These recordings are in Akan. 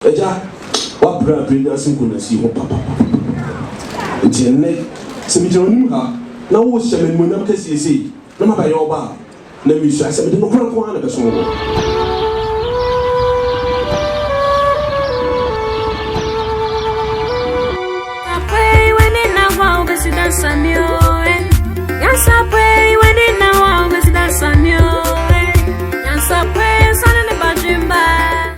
Eja, what brand us in Kunasi or Papa? It's a neck, Semijonuha, now was Shaman Munam Cassie, no matter your bar. Let me say, I don't know one of us.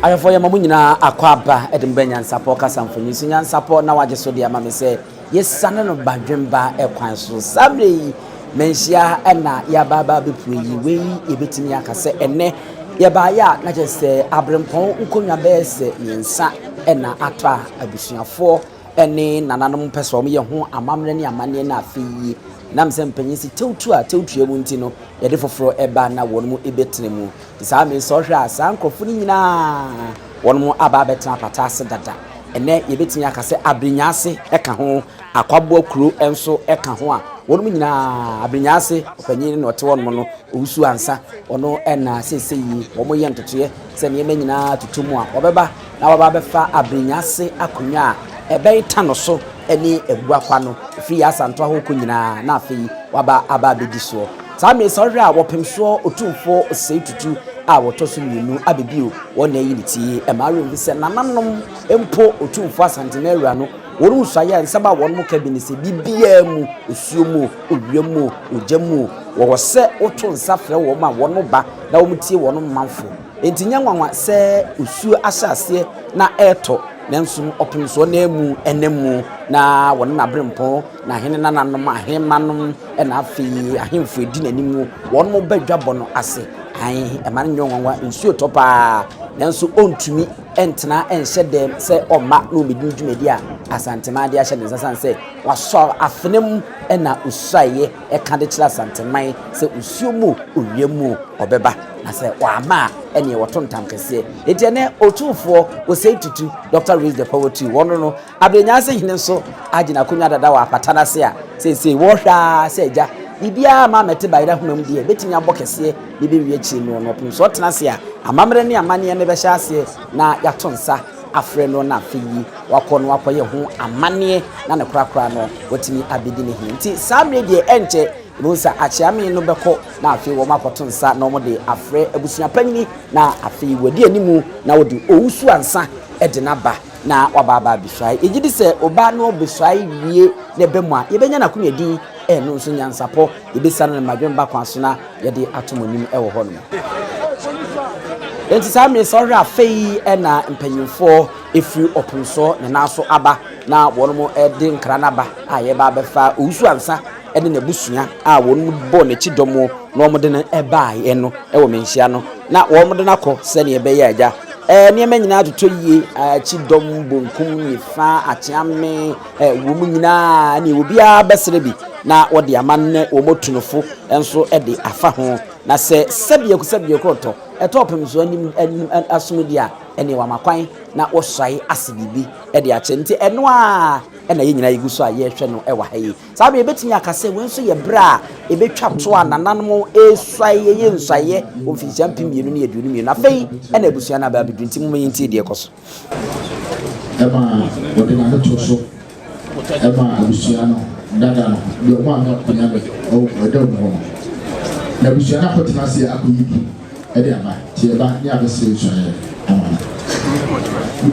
I for your mamuna aquaba at NYANSAPO Casamphony, NYANSAPO now I just saw the mammy say, yes, son of Badrimba, a quanso, Sabri, Mensia, and Yababa Bipui, we, Ibitinia say, and ne, Yabaya, not just say, Abrenyase, Ukunya Bess, Yensa, and Atra, Abusia 4, and then Nananum Pessomi, who are Mamreni, a man in a fee. Namsem Penisi Tutu a Tutu Wuntino, Yadifo Eba na one more ebetnemu. The Sami Sosha, Sanko Funina, one more Ababetan Patasa data, and then Yabetinia Case Abrenyase, Ekaho, a Quabo crew, and so Ekahoa, one mina Abrenyase, Penin or Tuan Mono, Owusu answer, or no, and say, one more young to cheer, send Yemena to Tumwa, Obeba, now Ababefa Abrenyase, Akunya, a bay tan or so. Any Ebuaquano, free Asante Hokunina, Nafi, Waba Ababediso. Sami sorry, I wapim so Otumfuo Osei Tutu, our Tosunu, Abibirem, one unity, a Mario Visa, Nananum, Empo, Otumfuo Asante Ghallywood, Owusu and Saba one more cabinet, BBM, Usumu, Uyemu, Ujemu, was set Otun Safra woman, one more back, now Muti one month. Entinyangwa say Usu Asase na Eto. Nanso opinso nemu enemu na won na brempo na hene nananom ahemanom na afi ahemfo edi nanimu won mo badwabɔ no ase ai ema nyonwa nsuo topa nanso ontumi entena enhye dem se oma no medin dwumedi a asantema de ahye nsasan se waso afenem na usaye eka de kira asanteman se usuo mu owiemu obeba na se wama ene wotontam kese etiene Otumfuo Osei Tutu Dr. Raise the Poverty wono no Abrenyase hene so agina kunya dada wa patana se a se wo hwa se ja bibia ma mete bayira humam die betimi abokese bibi wie chi no no pun so tena se a amamre ne amane ne be hya se na yatonsa afre no na afiyi wakono wakoye ho amane na ne krakra no wotimi abedi ne hinti samre die enche Musa achiami no beko na afi wo makotonsa na omo de afre abusua panyi na afi wodi animu na wodi Owusu ansa ede na ba na wababa bishai ejidi se oba no bishai wie ne bemu a yebenya na kumedi no nso NYANSAPO yebisa na madwemba kwanso na yede atomonim ewo ho no enti samre sorry afei na mpanyimfo efri opunso na naso aba na wono ede nkra na ba ayeba befa Owusu ansa ene na busua a wonu bo na chidomo na omode na ebae eno ewo menhia no na omode na kɔ se ne ebe ya agya niema nyina toto yie chidom bonkum nifa achiame womu nyina na obi a besere bi na wode amanne omotunofo enso ede afa ho na se sebie kroto etopem so anim asomdi a ene wa makwan na wosai asibibi ede achenti eno a ena ye nyina yiguso a ye hwe no ewa hayi sabe ebetimi akase wenso ye bra ebetwa to a nananom eswaye ye nswaye ofisi ampimienu ne aduonu na fei ena ebusua na ba bidunti mu yinti de ekoso ema wode na to so ema abusua no dada no de mo anga kunya be o wede mo na abusua na hotena se akoyibi ede aba ti eba ni abese nswaye amana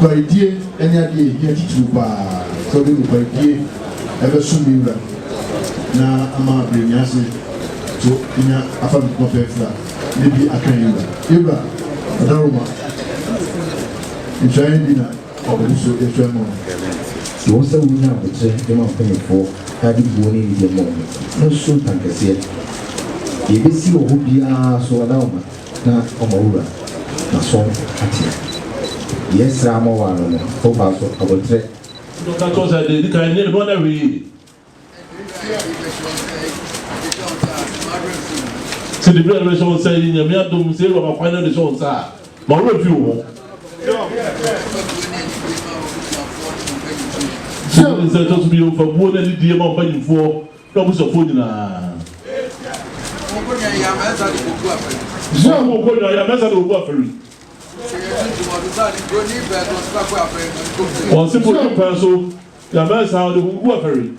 ko idie enya de ye titu ba so we will be ever soon na ama Abrenyase to inya afa no pefla maybe Akan Ibra adaruma injayina Owusu efemo you also will now say them of paying for had boni the moment no so tankese ebesi ohubia so adauma na omawura na so atia yes ramo wa no ho ba so abotre that was the kind of one every so the brother was saying you me adom say we ma kwana the show sir ma wo fi wo so say just be for more than the amount paying for no be so phone na so mo ko ya mesa do go aferi On se put in person, the man sound who were very.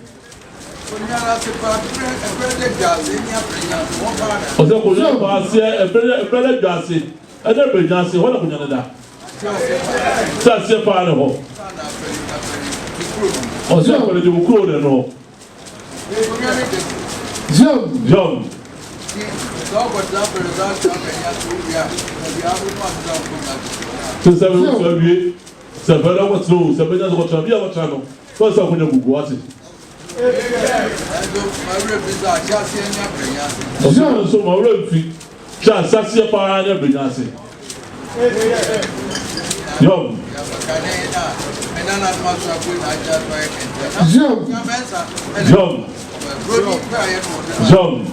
On se put in person, a better gassy, and then Abrenyase, what of Canada? That's your part of all. On se put in cool and all. John. Since I will be several what's low, several what shall be our channel. First, I'm going to go watch it. So, my road feet shall Sassia Pan Abrenyase. Young. John.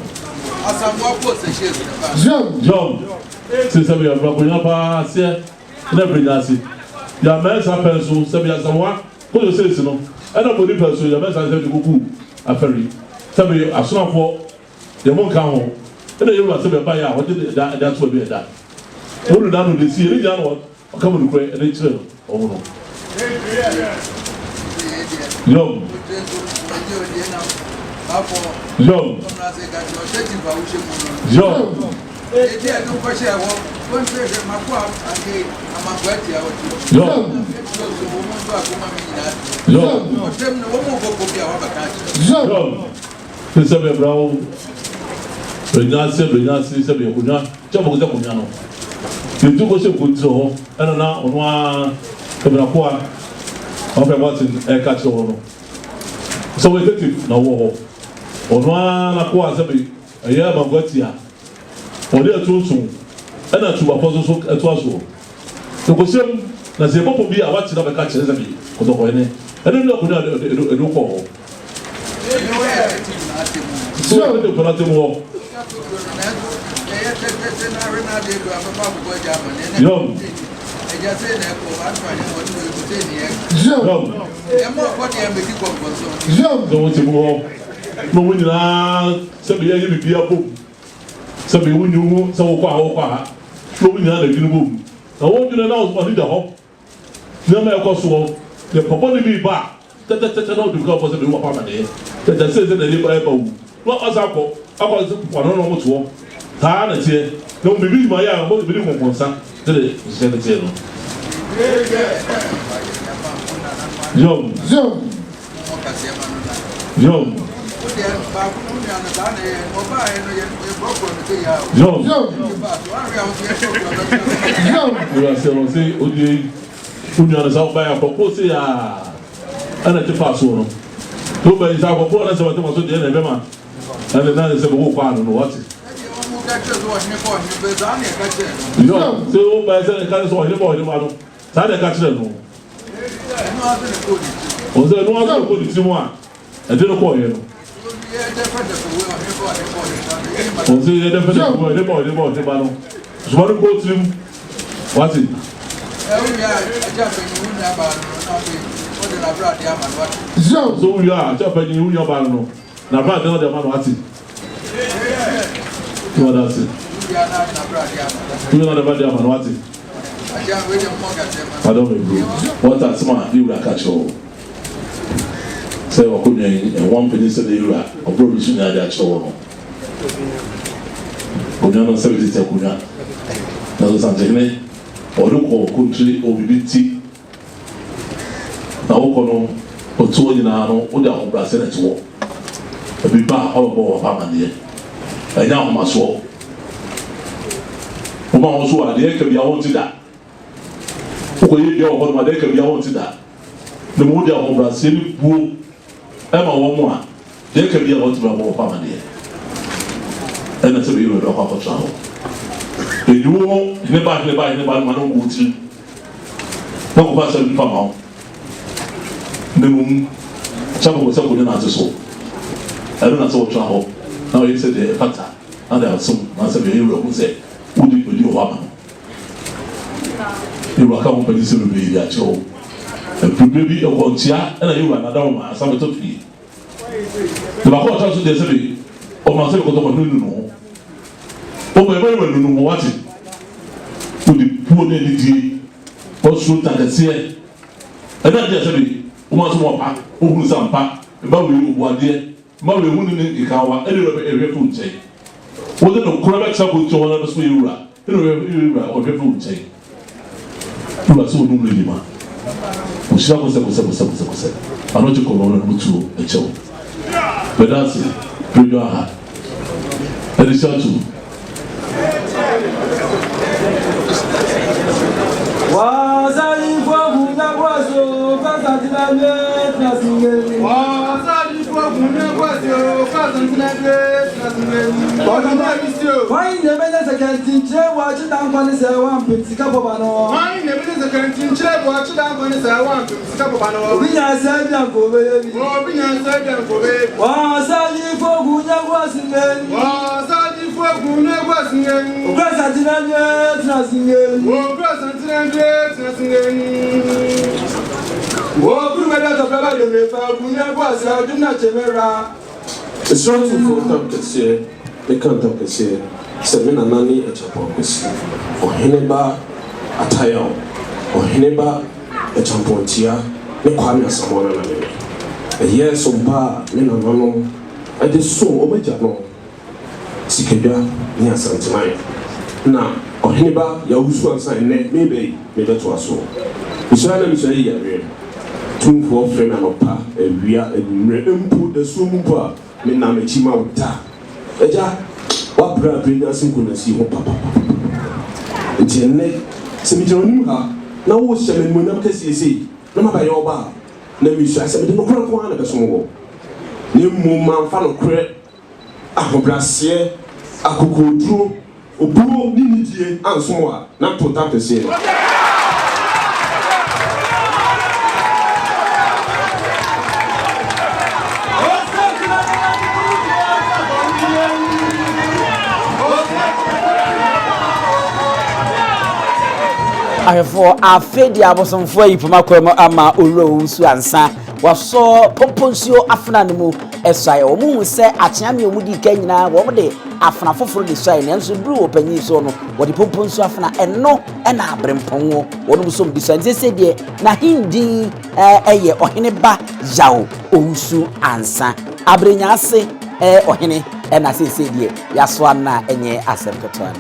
Since we are broken up, here, never Abrenyase. Your man's a pencil, Sabia Sawa, who you say so. And a body person, your man's a good a ferry. Sabia, a son for the monk home. And then you are to buy out what did that's what we had done. All done with the sea, or come to create a nature. Oh no. Young. So we get it now. One acquires a year of Gotia. Or they are too soon. And a two apostles at Waswo. The question that the Pope be a watching of a catch as a bee for the Hene. I don't know who do call. So I don't put them all. No winning, somebody will be a boom. Somebody win you, so far, flowing out of the boom. I want you to announce what did the hop. No matter what, the papa be back. That's not to go for the new apartment. That says that they ever. What was I was one on almost war. Tana here, don't believe my young, but believe one son. Young. You are saying, you are out by a proposal, and at the pass on. Nobody is our proposal, so I was the end of them. And then there's a walk on what? So by the kind of one, Sada catch them. Was there no other good to one? I didn't call you. Was it definitely the boy, so what go to him? What's it? So we are jumping in your barn. Now, right now, the man what's it? What does it? You know about the man what's it? I don't agree. What are smart? You will catch all. Say, I couldn't in one peninsula, you are a provision at that show. Kunyano services to Kunya. Now, Asantehene, or look for country or BT. Now, Okono, or two in Ano, or the Obra Senate war. A big bar of family. I now must walk. Oma also are there can be wanted that. Who you your home, there can be wanted that. The more they are Obra Senate war. Emma one more. There can be a lot of family. And that's a bit of a travel. The duo, never, man, go to. No person come out. The moon, some was up with an answer so. I don't know so travel. Now he said the factor, and there are some answer the hero who said, would you woman? You will come up with this will be that show. And maybe a one chair, and you run another one, some to feed. The Bahamas also there's a bit. Or myself, no. Oh, my brother, no, what it? buo ne didi osu takese ena dia sebi o ma so mo pa o hu sampa ba we obuade ma we hu ne ikawa ene ebe fu nche wo de no kura ba chapo to wona so yura ene ebe o ebe fu nche tu so no le ma o sha ko se anoje ko no no tu e chewo bedasi priyo ha ene shatu Wazali kwa kuna kwazo kaza tinane tunasingeni. Wazali kwa kuna kwazo kaza tinane tunasingeni. Wakamanisio. Why never the cantinche watch down kwa nise wampi sikapo bano. Why never the cantinche watch down kwa nise wampi sikapo bano. Binya sabi ankobe. Binya sabi ankobe. Wazali kwa kuna kwasingeni. Wazali kwa kuna kwasingeni. Kaza tinane tunasingeni. Kaza tinane. It's not to come to see, they can't talk to see. Seven nani a champons. Oheneba attire, Oheneba a champontia, the Kwame Samoan. A year so bar, Minamano, I did so over Jano. Sikeda near Santamai. Now, Oheneba, Owusu and maybe to us all. Israel is a year. Two for friend and opa, and we are put the swimming pool, Minamachima with ta. Eja, what bring us in couldn't see what papa. It's a neck, Semijonuha, now was seven when I'm Cassie, no matter your bar. Let me say, I said, no crank one of a small. No more man fan of credit. I hope last year, I could go through. Obuo ni die anso a na to tap se ayefo afedi abosomfo yi poma kwemo ama Owusu ansa waso pomponsio afna ne mu esai omu se acheame omudi kanyina wo de afna foforo de sai nenso bru opanyi so no wo de pomponsio afna eno na abrempon wo no so mbisa nse de na hindi eye Oheneba yawo Owusu ansa Abrenyase Ohene na se de yaso na enye asemketwan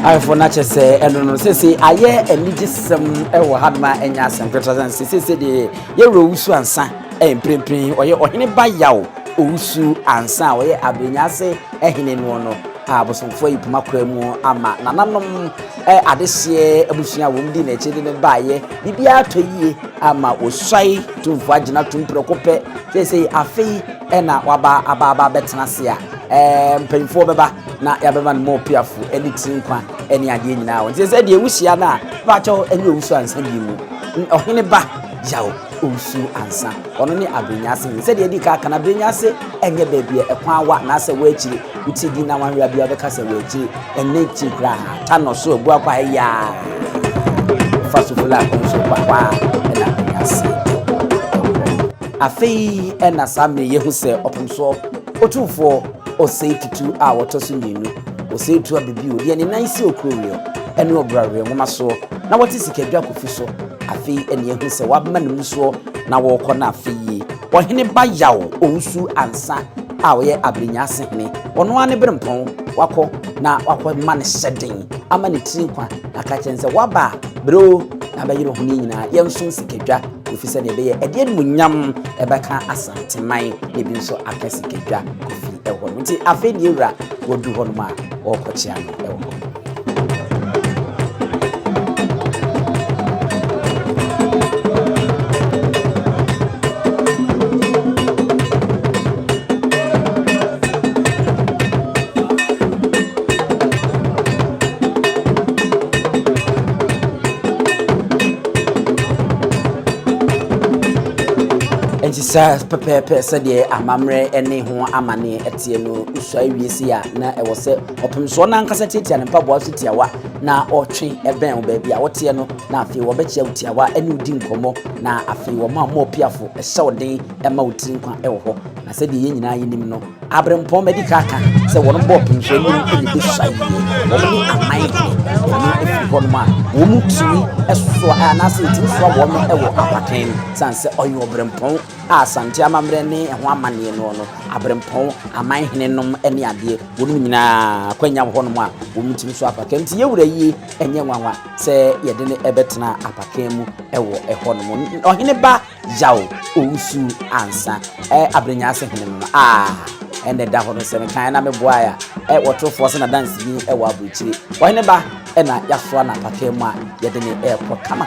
ayefo na chese eno sese aye eligisem ewo hadma enya asempetran sese de ye Owusu ansa emprempren oye Oheneba yawo Owusu ansa oye Abrenyase Hene no abosomfo yi poma kwemu ama nananom adehye abusua womdi na echede ne baaye bibia toyie ama osai tumfo agina tumprokope sese afei na waba ababa betenase a mpanyfo beba na yabeba no mo piafu editin kwa eni ade nyina wo sese de ewusia na ba cho eni Owusu ansa bi mu Oheneba yawo Owusu ansa ono ne Abrenyase se de di ka kana Abrenyase enye baabia ekwan wa na se wa akiri utidi na wanwa bia be ka se wa akiri enne ti kra ta no so obu akwa ya fasufula konso kwa na Abrenyase afei ena samne yehu se opumso Otumfuo Osei Tutu a wotoso nyinu Osei Tutu Abibirem ye ne nansi okrowio ene obrawe ngoma so na wote sikadwa kofi so afei ene yehu se wabma ne muso na wokọ na afei Oheneba yawo Owusu ansa a woye Abrenyase Hene ono ane berempon wako na wako man shedin ama ne tinkwa aka chense waba bro abayiro huni nyina yenso sikadwa ofisa ne beye ede mu nyam ebeka asanteman ne bi nso aka sikadwa kofi eho nti afei ne wura wodu ho no ma okochia no eho sa pepe se de amamre ene ho amane etie no usua wiesi a na e wo se opemso na nkasa tiatia ne mpaboa so tiawa na otwe eben baabi a wote no na afi wo be chia tiawa ene udi nkomo na afi wo ma mo piafo e hye odin e ma otiri nkwa e wo ho na se de ye nyina yenim no abrempon medical ka se wo no bo opemso ni e be sua yi wo ni amai ni e fi ho ma wo mu tiri eso a na se ti so wo no e wo apaken sanse oyo abrempon Asante amamre ne ho amane no abrempon Amanhene nom ene ade wo nyina kwanya ho no a wo mutimi so apaka nti ye wura yi enye nwanwa se ye de ne ebetena apaka mu ewo eho no Oheneba yawo Owusu ansa Abrenyase hene no ene da ho no se kan na meboa ya Otumfuo se na dance bi ewo abuchiri Oheneba ena yaso na apaka mu a ye de ne kama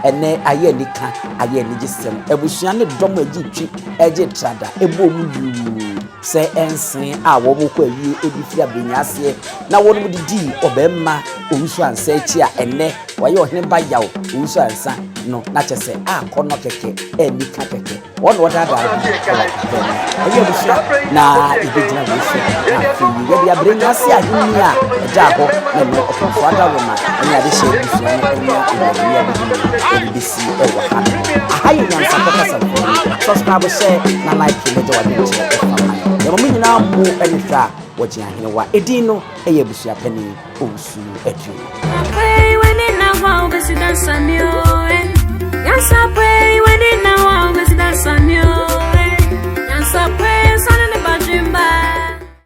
ene aye nika aye ni gisem ebusua ne dom agitwi eje trada ebo mu se ensin a wo mo kwa wie edifia Abrenyase na wo no didi obemma Owusu ansa echi a ene waye Oheneba yawo Owusu ansa no na chese kono keke nika keke wono wada da aye busua na ibejina Owusu na fi ye Abrenyase ahini a eja ho na no Otumfuo adawoma ene ade she busua no ene bisi ewa ha ahaye NYANSAPO kasa subscribe share na like me do wade che ya mo nyina mu ene hwa woji ahene wa edin no eye busua pani Owusu etu NYANSAPO when it now was that Samuel NYANSAPO